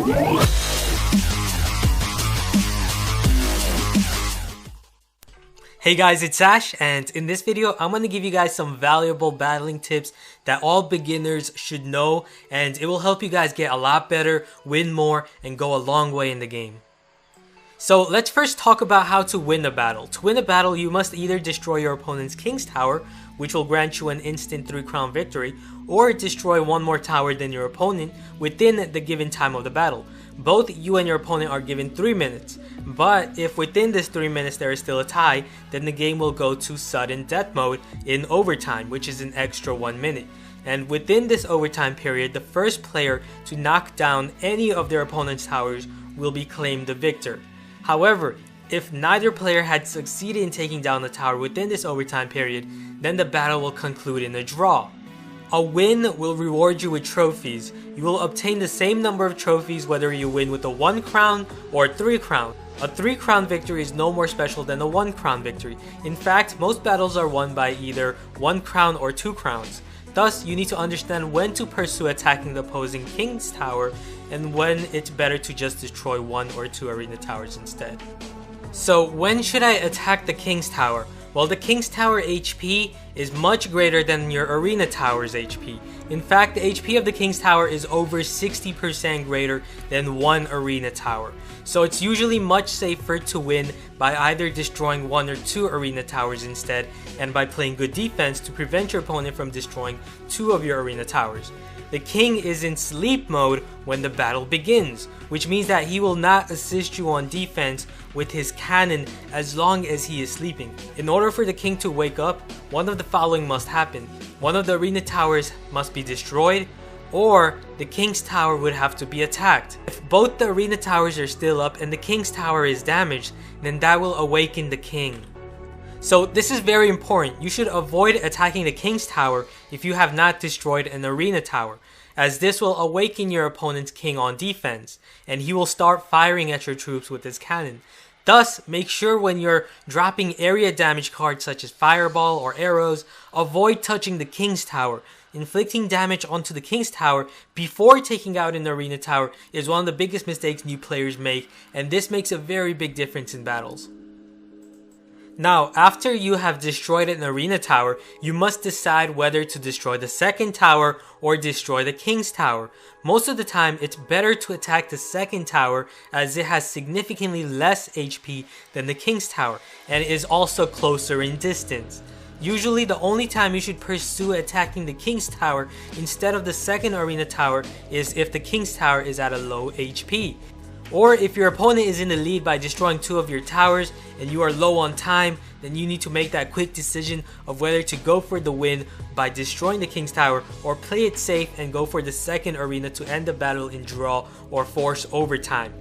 Hey guys, it's Ash, and in this video I'm going to give you guys some valuable battling tips that all beginners should know, and it will help you guys get a lot better, win more, and go a long way in the game. So let's first talk about how to win a battle. To win a battle, you must either destroy your opponent's King's Tower, which will grant you an instant 3-crown victory, or destroy one more tower than your opponent within the given time of the battle. Both you and your opponent are given 3 minutes, but if within this 3 minutes there is still a tie, then the game will go to sudden death mode in overtime, which is an extra 1 minute. And within this overtime period, the first player to knock down any of their opponent's towers will be claimed the victor. However, if neither player had succeeded in taking down the tower within this overtime period, then the battle will conclude in a draw. A win will reward you with trophies. You will obtain the same number of trophies whether you win with a 1 crown or 3 crown. A 3-crown victory is no more special than a 1-crown victory. In fact, most battles are won by either 1 crown or 2 crowns. Thus, you need to understand when to pursue attacking the opposing King's Tower and when it's better to just destroy 1 or 2 arena towers instead. So when should I attack the King's Tower? Well, the King's Tower HP is much greater than your arena tower's HP. In fact, the HP of the King's Tower is over 60% greater than one arena tower. So it's usually much safer to win by either destroying 1 or 2 arena towers instead, and by playing good defense to prevent your opponent from destroying 2 of your arena towers. The king is in sleep mode when the battle begins, which means that he will not assist you on defense with his cannon as long as he is sleeping. In order for the king to wake up, one of the following must happen. One of the arena towers must be destroyed, or the King's Tower would have to be attacked. If both the arena towers are still up and the King's Tower is damaged, then that will awaken the king. So this is very important. You should avoid attacking the King's Tower if you have not destroyed an arena tower, as this will awaken your opponent's king on defense, and he will start firing at your troops with his cannon. Thus, make sure when you're dropping area damage cards such as fireball or arrows, avoid touching the King's Tower. Inflicting damage onto the King's Tower before taking out an arena tower is one of the biggest mistakes new players make, and this makes a very big difference in battles. Now, after you have destroyed an arena tower, you must decide whether to destroy the second tower or destroy the King's Tower. Most of the time, it's better to attack the second tower as it has significantly less HP than the King's Tower and is also closer in distance. Usually, the only time you should pursue attacking the King's Tower instead of the second arena tower is if the King's Tower is at a low HP. Or if your opponent is in the lead by destroying 2 of your towers and you are low on time, then you need to make that quick decision of whether to go for the win by destroying the King's Tower or play it safe and go for the second arena to end the battle in draw or force overtime.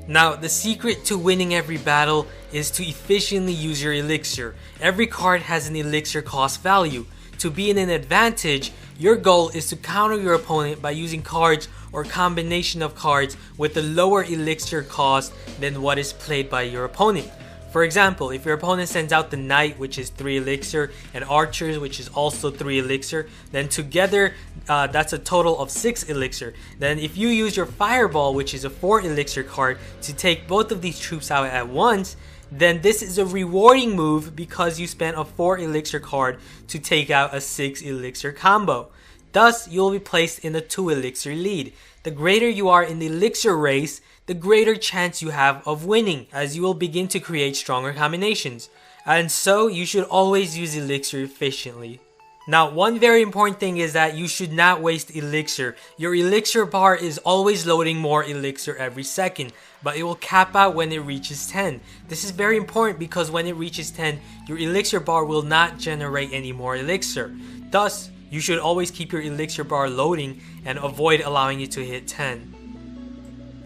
Now, the secret to winning every battle is to efficiently use your elixir. Every card has an elixir cost value. To be in an advantage, your goal is to counter your opponent by using cards or combination of cards with a lower elixir cost than what is played by your opponent. For example, if your opponent sends out the Knight, which is 3 elixir, and Archers, which is also 3 elixir, then together that's a total of 6 elixir. Then if you use your Fireball, which is a 4 elixir card, to take both of these troops out at once, then this is a rewarding move because you spent a 4 elixir card to take out a 6 elixir combo. Thus, you will be placed in a 2 elixir lead. The greater you are in the elixir race, the greater chance you have of winning, as you will begin to create stronger combinations. And so, you should always use elixir efficiently. Now, one very important thing is that you should not waste elixir. Your elixir bar is always loading more elixir every second, but it will cap out when it reaches 10. This is very important because when it reaches 10, your elixir bar will not generate any more elixir. Thus, you should always keep your elixir bar loading and avoid allowing it to hit 10.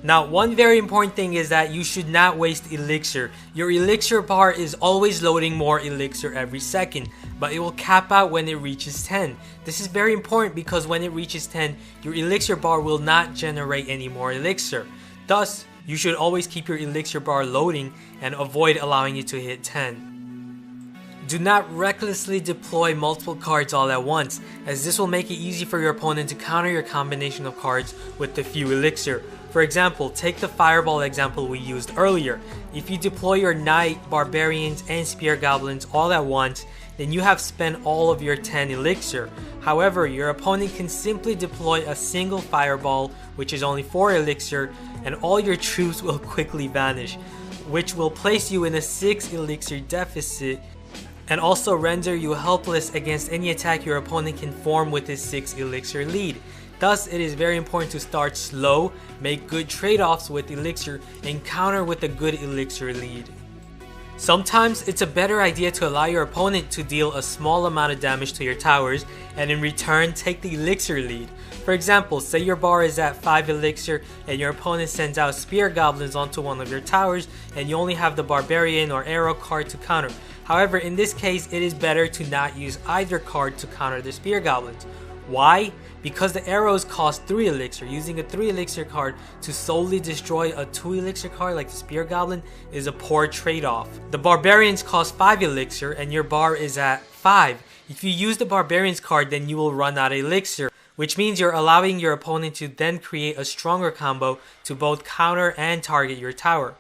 Now, one very important thing is that you should not waste elixir. Your elixir bar is always loading more elixir every second, but it will cap out when it reaches 10. This is very important because when it reaches 10, your elixir bar will not generate any more elixir. Thus, you should always keep your elixir bar loading and avoid allowing it to hit 10. Do not recklessly deploy multiple cards all at once, as this will make it easy for your opponent to counter your combination of cards with the few elixir. For example, take the fireball example we used earlier. If you deploy your knight, barbarians, and spear goblins all at once, then you have spent all of your 10 elixir. However, your opponent can simply deploy a single fireball, which is only 4 elixir, and all your troops will quickly vanish, which will place you in a 6 elixir deficit and also render you helpless against any attack your opponent can form with his 6 elixir lead. Thus, it is very important to start slow, make good trade-offs with elixir, and counter with a good elixir lead. Sometimes it's a better idea to allow your opponent to deal a small amount of damage to your towers and in return take the elixir lead. For example, say your bar is at 5 elixir and your opponent sends out spear goblins onto one of your towers and you only have the barbarian or arrow card to counter. However, in this case, it is better to not use either card to counter the spear goblins. Why? Because the arrows cost 3 elixir. Using a 3 elixir card to solely destroy a 2 elixir card like the spear goblin is a poor trade-off. The barbarians cost 5 elixir and your bar is at 5. If you use the barbarians card, then you will run out of elixir, which means you're allowing your opponent to then create a stronger combo to both counter and target your tower.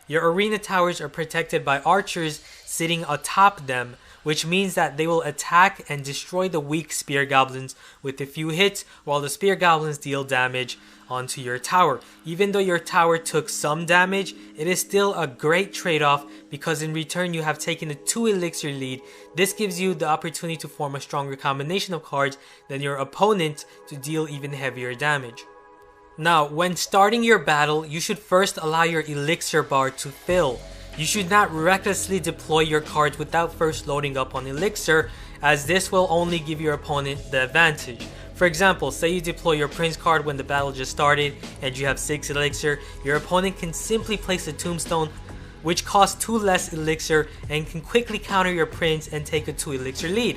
Your arena towers are protected by archers sitting atop them, which means that they will attack and destroy the weak spear goblins with a few hits while the spear goblins deal damage onto your tower. Even though your tower took some damage, it is still a great trade-off because in return you have taken a 2 elixir lead. This gives you the opportunity to form a stronger combination of cards than your opponent to deal even heavier damage. Now, when starting your battle, you should first allow your elixir bar to fill. You should not recklessly deploy your cards without first loading up on elixir, as this will only give your opponent the advantage. For example, say you deploy your prince card when the battle just started and you have 6 elixir, your opponent can simply place a tombstone which costs 2 less elixir and can quickly counter your prince and take a 2 elixir lead.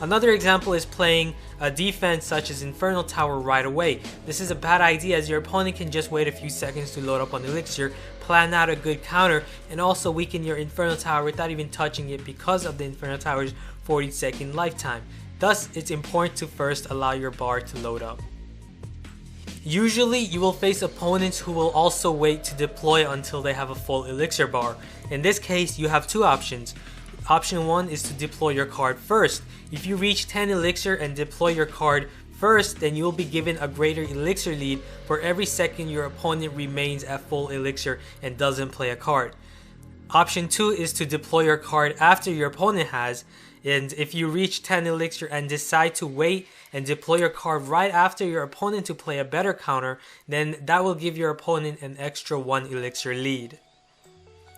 Another example is playing a defense such as Infernal Tower right away. This is a bad idea as your opponent can just wait a few seconds to load up on elixir, plan out a good counter, and also weaken your Infernal Tower without even touching it because of the Infernal Tower's 40-second lifetime. Thus, it's important to first allow your bar to load up. Usually, you will face opponents who will also wait to deploy until they have a full elixir bar. In this case, you have 2 options. Option 1 is to deploy your card first. If you reach 10 elixir and deploy your card first, then you will be given a greater elixir lead for every second your opponent remains at full elixir and doesn't play a card. Option 2 is to deploy your card after your opponent has, and if you reach 10 elixir and decide to wait and deploy your card right after your opponent to play a better counter, then that will give your opponent an extra 1 elixir lead.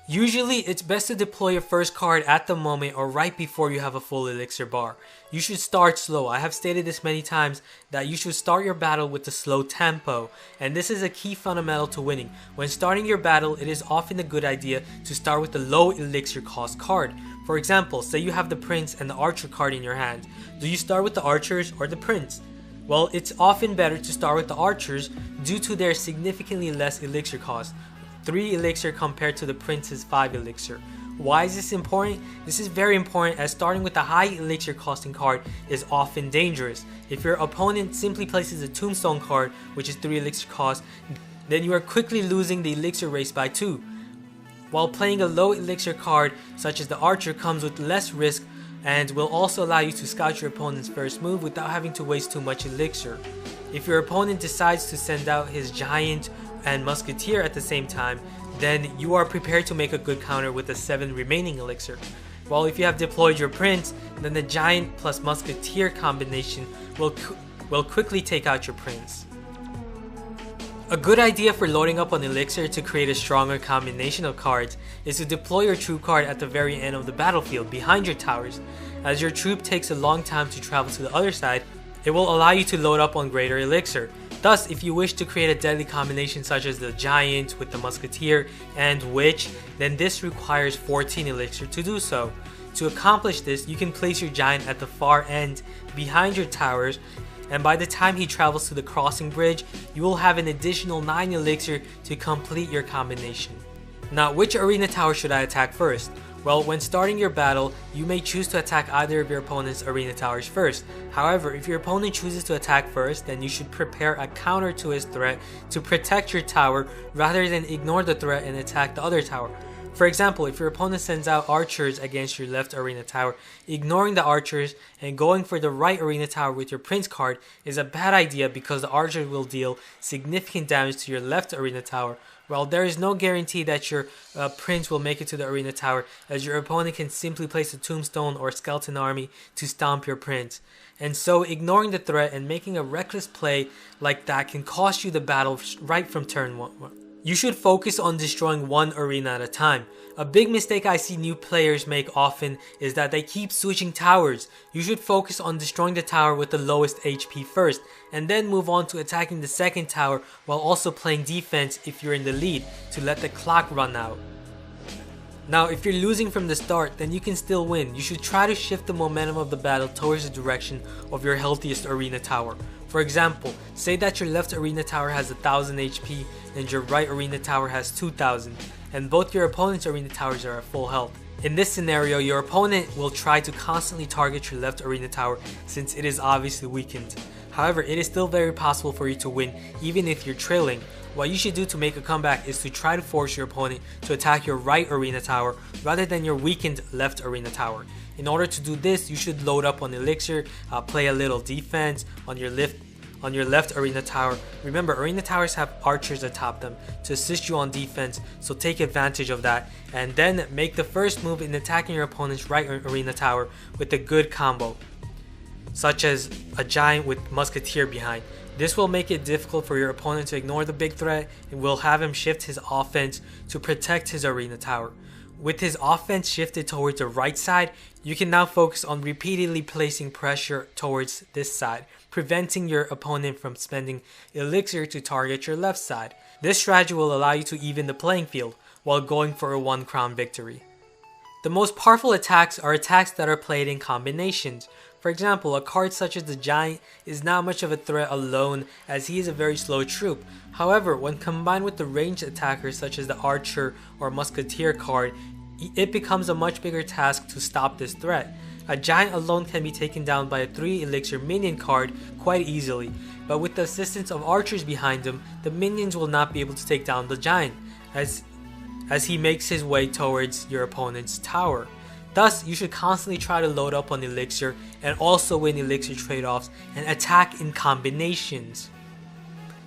Usually, it's best to deploy your first card at the moment or right before you have a full elixir bar. You should start slow. I have stated this many times that you should start your battle with a slow tempo, and this is a key fundamental to winning. When starting your battle, it is often a good idea to start with a low elixir cost card. For example, say you have the prince and the archer card in your hand. Do you start with the archers or the prince? Well, it's often better to start with the archers due to their significantly less elixir cost. 3 elixir compared to the prince's 5 elixir. Why is this important? This is very important as starting with a high elixir costing card is often dangerous. If your opponent simply places a tombstone card, which is 3 elixir cost, then you are quickly losing the elixir race by 2. While playing a low elixir card such as the archer comes with less risk and will also allow you to scout your opponent's first move without having to waste too much elixir. If your opponent decides to send out his giant and musketeer at the same time, then you are prepared to make a good counter with the 7 remaining elixir. While if you have deployed your prince, then the giant plus musketeer combination will quickly take out your prince. A good idea for loading up on elixir to create a stronger combination of cards is to deploy your troop card at the very end of the battlefield behind your towers. As your troop takes a long time to travel to the other side, it will allow you to load up on greater elixir. Thus, if you wish to create a deadly combination such as the giant with the musketeer and witch, then this requires 14 elixir to do so. To accomplish this, you can place your giant at the far end behind your towers, and by the time he travels to the crossing bridge, you will have an additional 9 elixir to complete your combination. Now, which arena tower should I attack first? Well, when starting your battle, you may choose to attack either of your opponent's arena towers first. However, if your opponent chooses to attack first, then you should prepare a counter to his threat to protect your tower rather than ignore the threat and attack the other tower. For example, if your opponent sends out archers against your left arena tower, ignoring the archers and going for the right arena tower with your prince card is a bad idea because the archers will deal significant damage to your left arena tower, while there is no guarantee that your prince will make it to the arena tower, as your opponent can simply place a tombstone or skeleton army to stomp your prince. And so ignoring the threat and making a reckless play like that can cost you the battle right from turn 1. You should focus on destroying one arena at a time. A big mistake I see new players make often is that they keep switching towers. You should focus on destroying the tower with the lowest HP first, and then move on to attacking the second tower while also playing defense if you're in the lead to let the clock run out. Now, if you're losing from the start, then you can still win. You should try to shift the momentum of the battle towards the direction of your healthiest arena tower. For example, say that your left arena tower has 1000 HP and your right arena tower has 2000, and both your opponent's arena towers are at full health. In this scenario, your opponent will try to constantly target your left arena tower since it is obviously weakened. However, it is still very possible for you to win even if you're trailing. What you should do to make a comeback is to try to force your opponent to attack your right arena tower rather than your weakened left arena tower. In order to do this, you should load up on elixir, play a little defense on your left arena tower. Remember, arena towers have archers atop them to assist you on defense, so take advantage of that, and then make the first move in attacking your opponent's right arena tower with a good combo, such as a giant with musketeer behind. This will make it difficult for your opponent to ignore the big threat and will have him shift his offense to protect his arena tower. With his offense shifted towards the right side, you can now focus on repeatedly placing pressure towards this side, preventing your opponent from spending elixir to target your left side. This strategy will allow you to even the playing field while going for a 1 crown victory. The most powerful attacks are attacks that are played in combinations. For example, a card such as the Giant is not much of a threat alone as he is a very slow troop. However, when combined with the ranged attackers such as the Archer or Musketeer card, it becomes a much bigger task to stop this threat. A Giant alone can be taken down by a 3 elixir minion card quite easily, but with the assistance of archers behind him, the minions will not be able to take down the Giant as he makes his way towards your opponent's tower. Thus, you should constantly try to load up on elixir and also win elixir trade-offs and attack in combinations.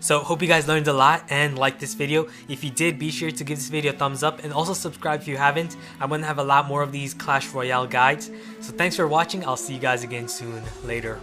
So hope you guys learned a lot and liked this video. If you did, be sure to give this video a thumbs up and also subscribe if you haven't. I'm going to have a lot more of these Clash Royale guides. So thanks for watching. I'll see you guys again soon. Later.